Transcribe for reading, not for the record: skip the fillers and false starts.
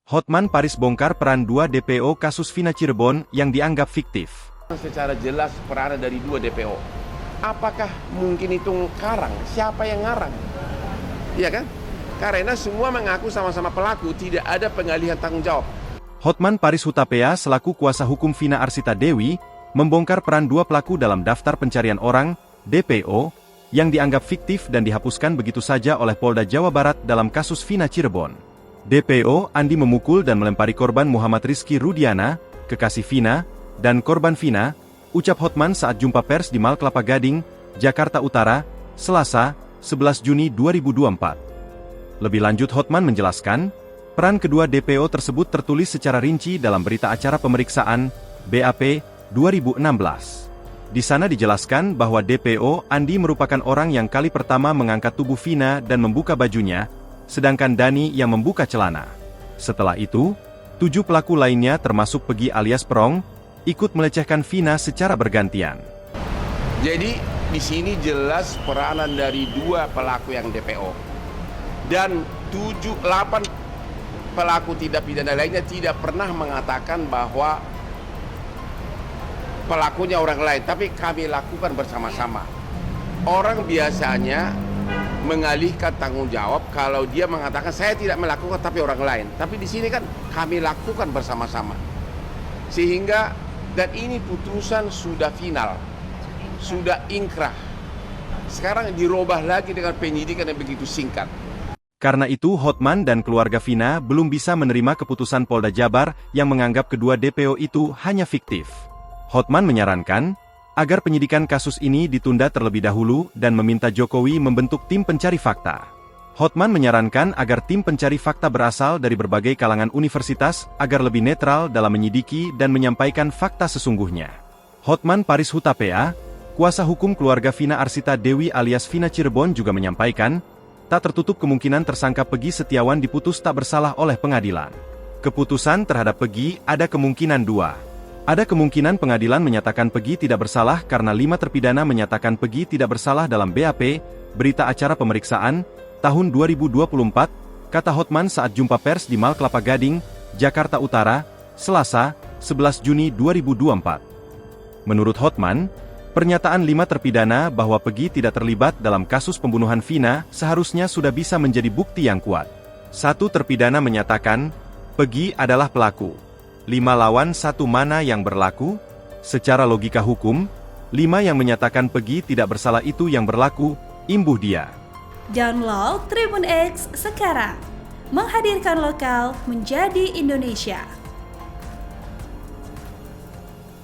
Hotman Paris bongkar peran 2 DPO kasus Vina Cirebon yang dianggap fiktif. Secara jelas peranan dari 2 DPO. Apakah mungkin itu karang? Siapa yang ngarang? Iya kan? Karena semua mengaku sama-sama pelaku, tidak ada pengalihan tanggung jawab. Hotman Paris Hutapea selaku kuasa hukum Vina Arsita Dewi membongkar peran 2 pelaku dalam daftar pencarian orang, DPO, yang dianggap fiktif dan dihapuskan begitu saja oleh Polda Jawa Barat dalam kasus Vina Cirebon. DPO Andi memukul dan melempari korban Muhammad Rizky Rudiana, kekasih Vina, dan korban Vina, ucap Hotman saat jumpa pers di Mall Kelapa Gading, Jakarta Utara, Selasa, 11 Juni 2024. Lebih lanjut Hotman menjelaskan, peran kedua DPO tersebut tertulis secara rinci dalam berita acara pemeriksaan, BAP, 2016. Di sana dijelaskan bahwa DPO Andi merupakan orang yang kali pertama mengangkat tubuh Vina dan membuka bajunya, sedangkan Dani yang membuka celana. Setelah itu, 7 pelaku lainnya termasuk Pegi alias Perong, ikut melecehkan Vina secara bergantian. Jadi, di sini jelas peranan dari 2 pelaku yang DPO. Dan 8 pelaku tindak pidana lainnya tidak pernah mengatakan bahwa pelakunya orang lain, tapi kami lakukan bersama-sama. Orang biasanya mengalihkan tanggung jawab kalau dia mengatakan saya tidak melakukan tapi orang lain. Tapi di sini kan kami lakukan bersama-sama. Sehingga dan ini putusan sudah final. Sudah inkrah. Sekarang dirubah lagi dengan penyidikan yang begitu singkat. Karena itu Hotman dan keluarga Vina belum bisa menerima keputusan Polda Jabar yang menganggap kedua DPO itu hanya fiktif. Hotman menyarankan agar penyidikan kasus ini ditunda terlebih dahulu dan meminta Jokowi membentuk tim pencari fakta. Hotman menyarankan agar tim pencari fakta berasal dari berbagai kalangan universitas agar lebih netral dalam menyidiki dan menyampaikan fakta sesungguhnya. Hotman Paris Hutapea, kuasa hukum keluarga Vina Arsita Dewi alias Vina Cirebon juga menyampaikan, tak tertutup kemungkinan tersangka Pegi Setiawan diputus tak bersalah oleh pengadilan. Keputusan terhadap Pegi ada kemungkinan 2. Ada kemungkinan pengadilan menyatakan Pegi tidak bersalah karena 5 terpidana menyatakan Pegi tidak bersalah dalam BAP, berita acara pemeriksaan, tahun 2024, kata Hotman saat jumpa pers di Mall Kelapa Gading, Jakarta Utara, Selasa, 11 Juni 2024. Menurut Hotman, pernyataan 5 terpidana bahwa Pegi tidak terlibat dalam kasus pembunuhan Vina seharusnya sudah bisa menjadi bukti yang kuat. 1 terpidana menyatakan, Pegi adalah pelaku. 5 lawan 1 mana yang berlaku? Secara logika hukum, 5 yang menyatakan Pegi tidak bersalah itu yang berlaku, imbuh dia. Download Tribun X sekarang, menghadirkan lokal menjadi Indonesia.